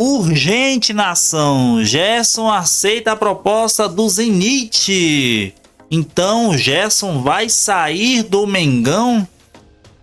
Urgente, nação! Gerson aceita a proposta do Zenit. Então, Gerson vai sair do Mengão?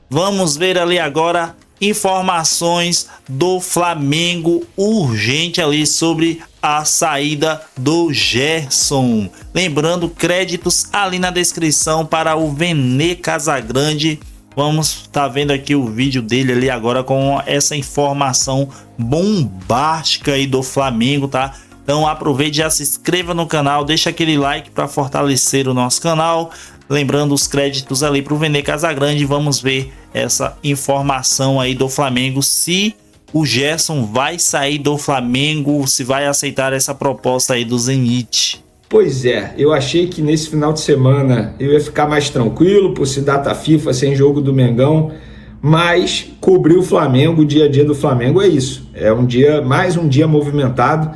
Vamos ver ali agora informações do Flamengo urgente ali sobre a saída do Gerson. Lembrando, créditos ali na descrição para o Vene Casagrande. Vamos estar vendo aqui o vídeo dele ali agora com essa informação bombástica aí do Flamengo, tá? Então aproveite, já se inscreva no canal, deixa aquele like para fortalecer o nosso canal. Lembrando os créditos ali para o Vene Casagrande. Vamos ver essa informação aí do Flamengo, se o Gerson vai sair do Flamengo, se vai aceitar essa proposta aí do Zenit. Pois é, eu achei que nesse final de semana eu ia ficar mais tranquilo por se data FIFA sem jogo do Mengão, mas cobrir o Flamengo, o dia a dia do Flamengo é isso, é mais um dia movimentado.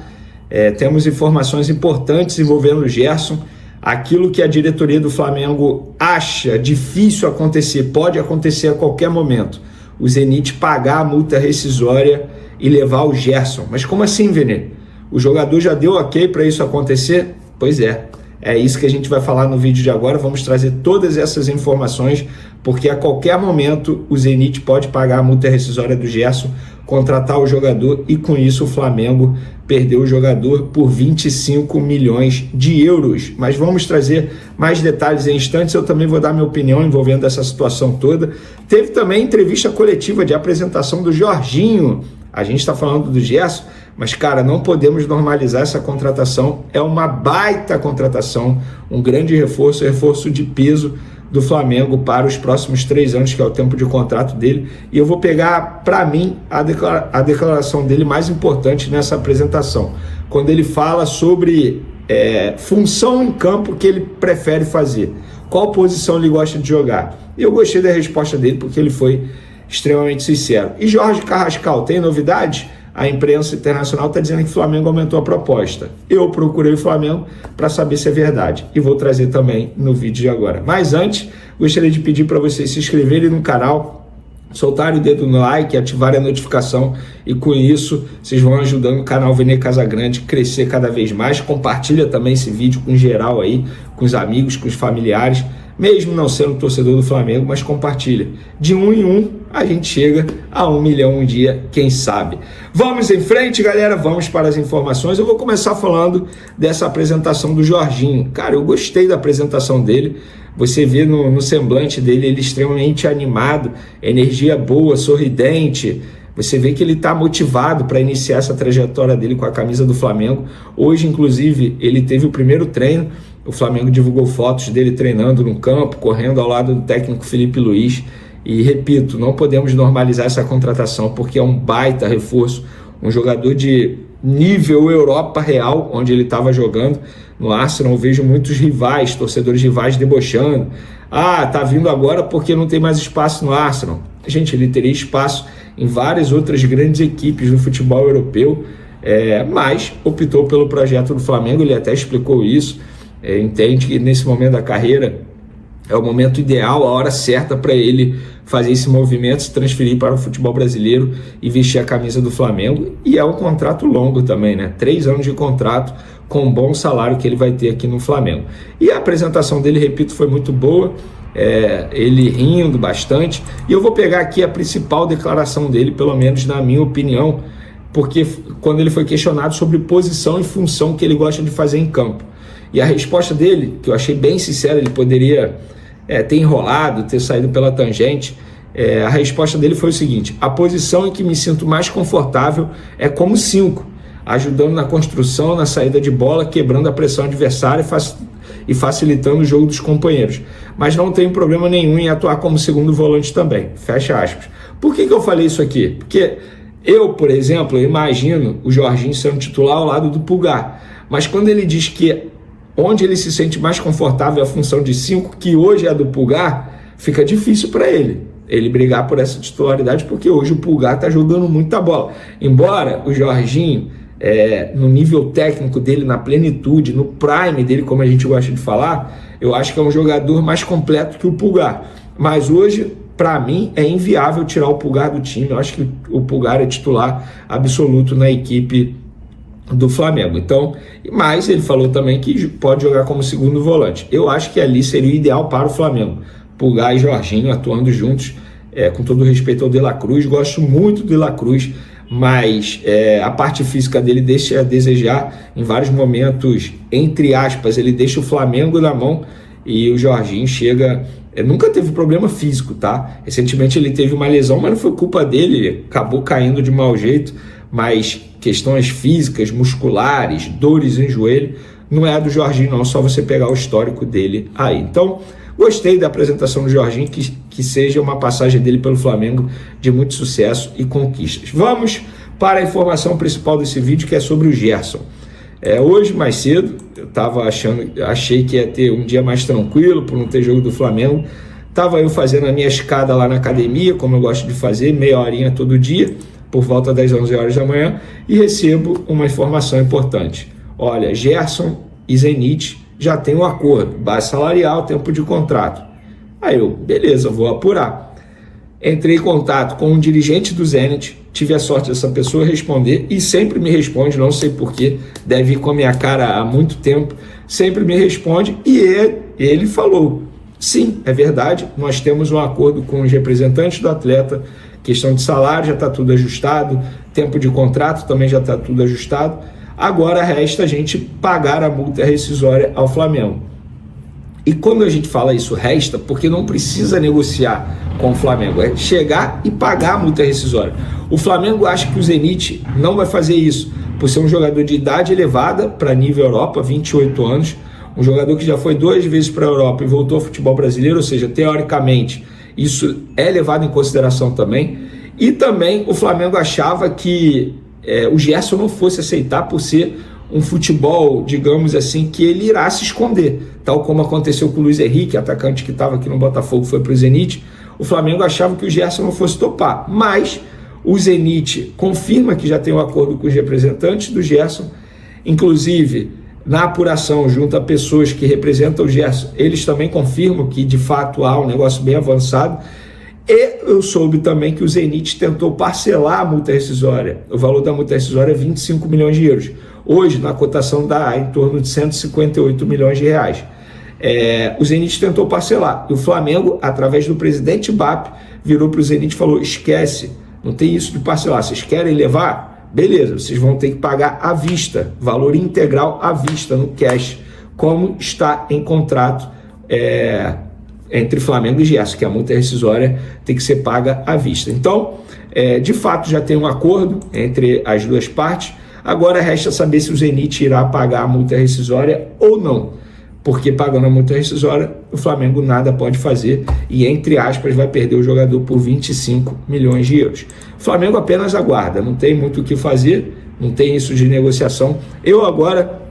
Temos informações importantes envolvendo o Gerson. Aquilo que a diretoria do Flamengo acha difícil acontecer, pode acontecer a qualquer momento. O Zenit pagar a multa rescisória e levar o Gerson. Mas como assim, Vene? O jogador já deu ok para isso acontecer? Pois é isso que a gente vai falar no vídeo de agora. Vamos trazer todas essas informações, porque a qualquer momento o Zenit pode pagar a multa rescisória do Gerson, contratar o jogador e com isso o Flamengo perdeu o jogador por 25 milhões de euros. Mas vamos trazer mais detalhes em instantes. Eu também vou dar minha opinião envolvendo essa situação toda. Teve também entrevista coletiva de apresentação do Jorginho. A gente está falando do Gerson, mas, cara, não podemos normalizar essa contratação. É uma baita contratação, um grande reforço de peso do Flamengo para os próximos 3 anos, que é o tempo de contrato dele. E eu vou pegar, para mim, a declaração dele mais importante nessa apresentação, quando ele fala sobre função em campo que ele prefere fazer, qual posição ele gosta de jogar. E eu gostei da resposta dele, porque ele foi extremamente sincero. E Jorge Carrascal, tem novidade? A imprensa internacional está dizendo que o Flamengo aumentou a proposta. Eu procurei o Flamengo para saber se é verdade e vou trazer também no vídeo de agora. Mas antes, gostaria de pedir para vocês se inscreverem no canal, soltarem o dedo no like, ativarem a notificação e com isso vocês vão ajudando o canal Vene Casagrande a crescer cada vez mais. Compartilha também esse vídeo com geral aí, com os amigos, com os familiares, mesmo não sendo torcedor do Flamengo, mas compartilha. De 1 em 1, a gente chega a 1 milhão um dia, quem sabe. Vamos em frente, galera, vamos para as informações. Eu vou começar falando dessa apresentação do Jorginho. Cara, eu gostei da apresentação dele. Você vê no semblante dele, ele extremamente animado, energia boa, sorridente. Você vê que ele está motivado para iniciar essa trajetória dele com a camisa do Flamengo. Hoje, inclusive, ele teve o primeiro treino. O Flamengo divulgou fotos dele treinando no campo, correndo ao lado do técnico Felipe Luiz. E repito, não podemos normalizar essa contratação, porque é um baita reforço, um jogador de nível Europa real, onde ele estava jogando. No Arsenal eu vejo muitos rivais, torcedores rivais debochando. Tá vindo agora porque não tem mais espaço no Arsenal. Gente, ele teria espaço em várias outras grandes equipes do futebol europeu, mas optou pelo projeto do Flamengo. Ele até explicou isso. Entende que nesse momento da carreira é o momento ideal, a hora certa para ele fazer esse movimento, se transferir para o futebol brasileiro e vestir a camisa do Flamengo. E é um contrato longo também, né? 3 anos de contrato com um bom salário que ele vai ter aqui no Flamengo. E a apresentação dele, repito, foi muito boa, ele rindo bastante. E eu vou pegar aqui a principal declaração dele, pelo menos na minha opinião, porque quando ele foi questionado sobre posição e função que ele gosta de fazer em campo. E a resposta dele, que eu achei bem sincera, ele poderia ter enrolado, ter saído pela tangente. A resposta dele foi o seguinte: a posição em que me sinto mais confortável é como 5, ajudando na construção, na saída de bola, quebrando a pressão adversária e facilitando o jogo dos companheiros. Mas não tenho problema nenhum em atuar como segundo volante também. Fecha aspas. Por que eu falei isso aqui? Porque eu, por exemplo, imagino o Jorginho sendo titular ao lado do Pulgar. Mas quando ele diz que onde ele se sente mais confortável é a função de 5, que hoje é a do Pulgar, fica difícil para ele brigar por essa titularidade, porque hoje o Pulgar está jogando muita bola. Embora o Jorginho, no nível técnico dele, na plenitude, no prime dele, como a gente gosta de falar, eu acho que é um jogador mais completo que o Pulgar. Mas hoje para mim é inviável tirar o Pulgar do time. Eu acho que o Pulgar é titular absoluto na equipe do Flamengo. Então, mas ele falou também que pode jogar como segundo volante. Eu acho que ali seria o ideal para o Flamengo. Pulgar e Jorginho atuando juntos, com todo respeito ao De La Cruz. Gosto muito do De La Cruz, mas a parte física dele deixa a desejar em vários momentos, entre aspas, ele deixa o Flamengo na mão e o Jorginho chega... nunca teve problema físico, tá? Recentemente ele teve uma lesão, mas não foi culpa dele, ele acabou caindo de mau jeito, mas questões físicas, musculares, dores em joelho, não é a do Jorginho não, só você pegar o histórico dele aí. Então, gostei da apresentação do Jorginho, que seja uma passagem dele pelo Flamengo de muito sucesso e conquistas. Vamos para a informação principal desse vídeo, que é sobre o Gerson. Hoje, mais cedo, eu achei que ia ter um dia mais tranquilo, por não ter jogo do Flamengo. Estava eu fazendo a minha escada lá na academia, como eu gosto de fazer, meia horinha todo dia, por volta das 11 horas da manhã, e recebo uma informação importante. Olha, Gerson e Zenit já tem um acordo, base salarial, tempo de contrato. Aí eu, beleza, vou apurar. Entrei em contato com um dirigente do Zenit, tive a sorte dessa pessoa responder, e sempre me responde, não sei porquê, deve ir com a minha cara há muito tempo, sempre me responde, e ele falou, sim, é verdade, nós temos um acordo com os representantes do atleta, questão de salário já está tudo ajustado, tempo de contrato também já está tudo ajustado, agora resta a gente pagar a multa rescisória ao Flamengo. E quando a gente fala isso resta, porque não precisa negociar com o Flamengo, é chegar e pagar a multa rescisória. O Flamengo acha que o Zenit não vai fazer isso, por ser um jogador de idade elevada para nível Europa, 28 anos, um jogador que já foi 2 vezes para a Europa e voltou ao futebol brasileiro, ou seja, teoricamente, isso é levado em consideração também. E também o Flamengo achava que o Gerson não fosse aceitar por ser um futebol, digamos assim, que ele irá se esconder, tal como aconteceu com o Luiz Henrique, atacante que estava aqui no Botafogo, foi para o Zenit. O Flamengo achava que o Gerson não fosse topar, mas o Zenit confirma que já tem um acordo com os representantes do Gerson, inclusive na apuração junto a pessoas que representam o Gerson, eles também confirmam que de fato há um negócio bem avançado. E eu soube também que o Zenit tentou parcelar a multa rescisória. O valor da multa rescisória é 25 milhões de euros. Hoje, na cotação, dá em torno de 158 milhões de reais. O Zenit tentou parcelar. E o Flamengo, através do presidente BAP, virou para o Zenit e falou, esquece, não tem isso de parcelar. Vocês querem levar? Beleza, vocês vão ter que pagar à vista, valor integral à vista, no cash, como está em contrato entre Flamengo e Gerson, que a multa rescisória tem que ser paga à vista. Então, de fato, já tem um acordo entre as duas partes. Agora resta saber se o Zenit irá pagar a multa rescisória ou não, porque pagando a multa rescisória, o Flamengo nada pode fazer e, entre aspas, vai perder o jogador por 25 milhões de euros. O Flamengo apenas aguarda, não tem muito o que fazer, não tem isso de negociação. Eu agora...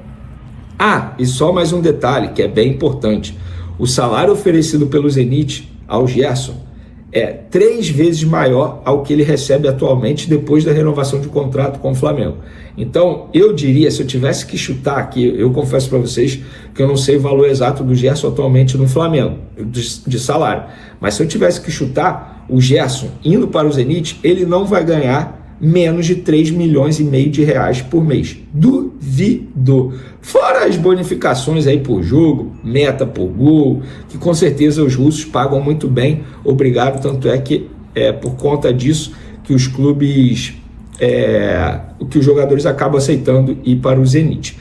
e só mais um detalhe que é bem importante. O salário oferecido pelo Zenit ao Gerson é 3 vezes maior ao que ele recebe atualmente depois da renovação de contrato com o Flamengo. Então, eu diria, se eu tivesse que chutar aqui, eu confesso para vocês que eu não sei o valor exato do Gerson atualmente no Flamengo, de salário. Mas se eu tivesse que chutar, o Gerson indo para o Zenit, ele não vai ganhar menos de 3 milhões e meio de reais por mês. Duvido. Fora as bonificações aí por jogo, meta por gol, que com certeza os russos pagam muito bem, obrigado, tanto é que por conta disso que os clubes, que os jogadores acabam aceitando ir para o Zenit.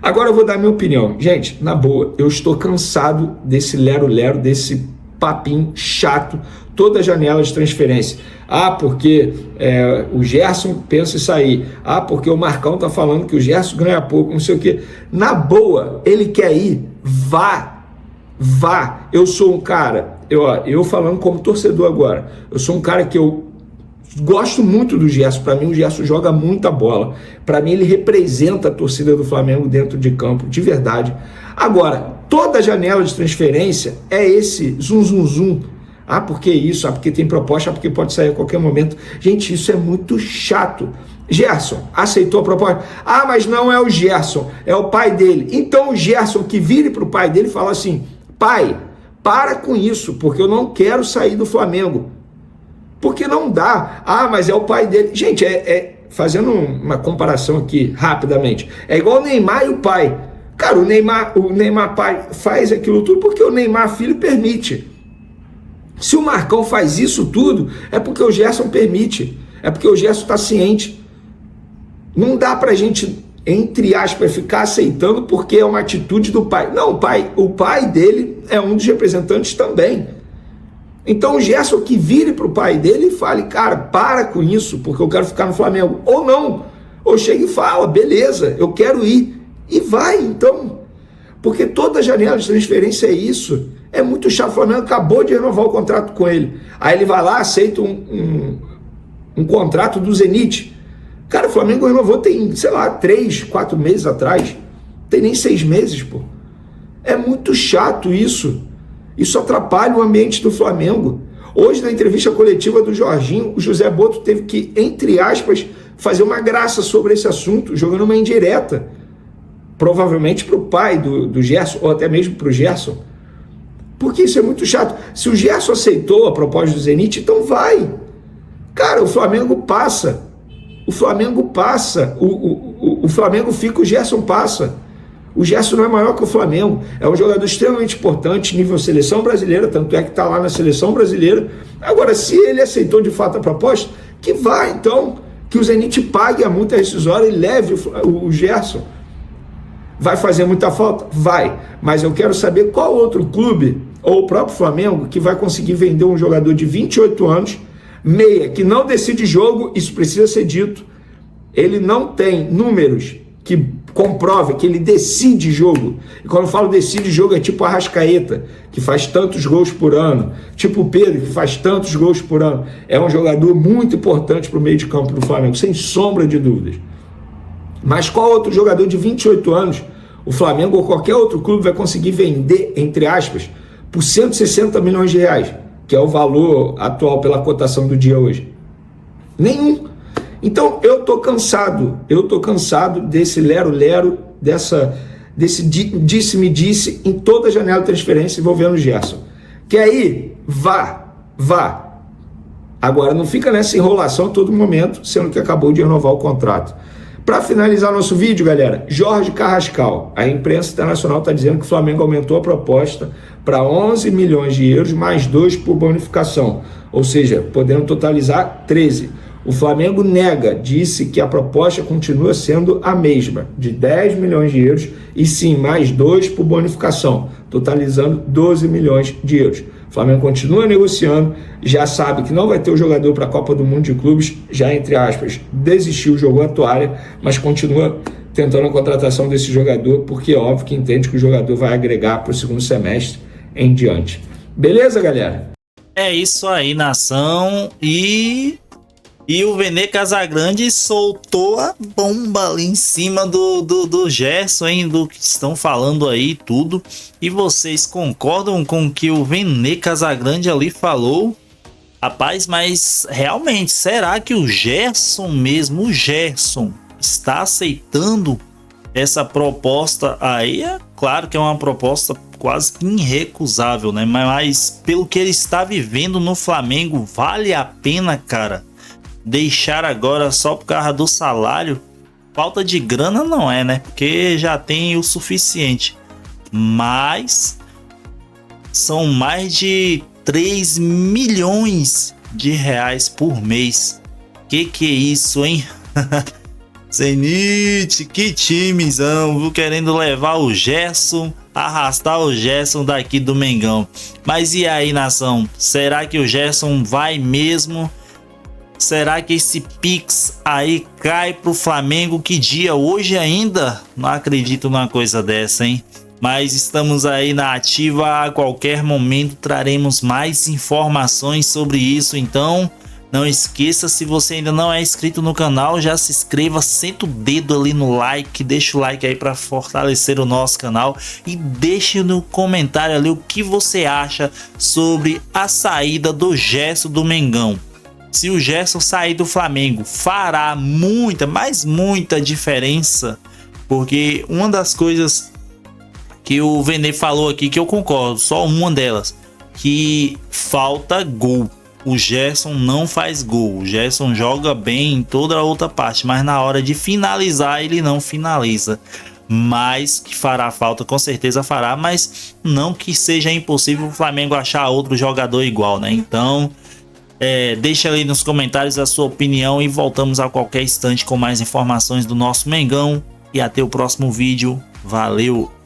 Agora eu vou dar minha opinião. Gente, na boa, eu estou cansado desse lero-lero, desse papinho chato, toda janela de transferência. Porque o Gerson pensa em sair. porque o Marcão tá falando que o Gerson ganha pouco, não sei o quê. Na boa, ele quer ir, vá. Eu sou um cara, eu falando como torcedor agora, eu sou um cara que eu gosto muito do Gerson. Para mim o Gerson joga muita bola, para mim ele representa a torcida do Flamengo dentro de campo, de verdade. Agora, toda janela de transferência é esse zum. Porque isso, porque tem proposta, porque pode sair a qualquer momento. Gente, isso é muito chato. Gerson aceitou a proposta. Mas não é o Gerson, é o pai dele. Então o Gerson que vire para o pai dele e fala assim, pai, para com isso, porque eu não quero sair do Flamengo. Porque não dá. Ah, mas é o pai dele. Gente, fazendo uma comparação aqui rapidamente, é igual o Neymar e o pai. Cara, o Neymar pai faz aquilo tudo porque o Neymar filho permite. Se o Marcão faz isso tudo, é porque o Gerson permite. É porque o Gerson está ciente. Não dá pra gente, entre aspas, ficar aceitando porque é uma atitude do pai. Não, o pai dele é um dos representantes também. Então o Gerson que vire pro pai dele e fale, cara, para com isso, porque eu quero ficar no Flamengo. Ou não, ou chega e fala, beleza, eu quero ir. E vai, então. Porque toda janela de transferência é isso. É muito chato. O Flamengo acabou de renovar o contrato com ele. Aí ele vai lá, aceita um contrato do Zenit. Cara, o Flamengo renovou tem, sei lá, 3, 4 meses atrás. Tem nem 6 meses, pô. É muito chato isso. Isso atrapalha o ambiente do Flamengo. Hoje, na entrevista coletiva do Jorginho, o José Boto teve que, entre aspas, fazer uma graça sobre esse assunto, jogando uma indireta. Provavelmente para o pai do Gerson, ou até mesmo para o Gerson. Porque isso é muito chato. Se o Gerson aceitou a proposta do Zenit, então vai. Cara, o Flamengo passa. O Flamengo passa. O Flamengo fica, o Gerson passa. O Gerson não é maior que o Flamengo. É um jogador extremamente importante, nível seleção brasileira, tanto é que está lá na seleção brasileira. Agora, se ele aceitou de fato a proposta, que vai então. Que o Zenit pague a multa rescisória e leve o Gerson. Vai fazer muita falta? Vai. Mas eu quero saber qual outro clube, ou o próprio Flamengo, que vai conseguir vender um jogador de 28 anos, meia, que não decide jogo, isso precisa ser dito. Ele não tem números que comprovem que ele decide jogo. E quando eu falo decide jogo, é tipo a Arrascaeta, que faz tantos gols por ano. Tipo o Pedro, que faz tantos gols por ano. É um jogador muito importante para o meio de campo do Flamengo, sem sombra de dúvidas. Mas qual outro jogador de 28 anos o Flamengo ou qualquer outro clube vai conseguir vender, entre aspas, por 160 milhões de reais, que é o valor atual pela cotação do dia hoje? Nenhum. Então eu tô cansado desse lero-lero, desse disse-me-disse em toda a janela de transferência envolvendo o Gerson. Quer ir? Vá. Agora não fica nessa enrolação a todo momento, sendo que acabou de renovar o contrato. Para finalizar nosso vídeo, galera, Jorge Carrascal. A imprensa internacional está dizendo que o Flamengo aumentou a proposta para 11 milhões de euros, mais 2 por bonificação. Ou seja, podendo totalizar 13. O Flamengo nega, disse que a proposta continua sendo a mesma, de 10 milhões de euros, e sim, mais 2 por bonificação, totalizando 12 milhões de euros. O Flamengo continua negociando, já sabe que não vai ter o jogador para a Copa do Mundo de Clubes, já entre aspas, desistiu, jogou a toalha, mas continua tentando a contratação desse jogador, porque é óbvio que entende que o jogador vai agregar para o segundo semestre em diante. Beleza, galera? É isso aí, nação. E o Vene Casagrande soltou a bomba ali em cima do Gerson, hein? Do que estão falando aí, tudo. E vocês concordam com o que o Vene Casagrande ali falou? Rapaz, mas realmente, será que o Gerson mesmo, o Gerson, está aceitando essa proposta aí? É claro que é uma proposta quase irrecusável, né? Mas pelo que ele está vivendo no Flamengo, vale a pena, cara, deixar agora só por causa do salário? Falta de grana não é, né? Porque já tem o suficiente. Mas são mais de 3 milhões de reais por mês. Que é isso, hein? Zenit, que timezão, viu? Querendo levar o Gerson, arrastar o Gerson daqui do Mengão. Mas e aí, nação? Será que o Gerson vai mesmo? Será que esse Pix aí cai pro Flamengo? Que dia? Hoje ainda? Não acredito numa coisa dessa, hein? Mas estamos aí na ativa, a qualquer momento traremos mais informações sobre isso. Então não esqueça, se você ainda não é inscrito no canal, já se inscreva, senta o dedo ali no like, deixa o like aí para fortalecer o nosso canal e deixe no comentário ali o que você acha sobre a saída do Gerson do Mengão. Se o Gerson sair do Flamengo, fará muita, mas muita diferença, porque uma das coisas que o Vene falou aqui, que eu concordo, só uma delas, que falta gol. O Gerson não faz gol. O Gerson joga bem em toda a outra parte, mas na hora de finalizar ele não finaliza. Mas que fará falta, com certeza fará, mas não que seja impossível o Flamengo achar outro jogador igual, né? Então, deixa aí nos comentários a sua opinião e voltamos a qualquer instante com mais informações do nosso Mengão. E até o próximo vídeo. Valeu!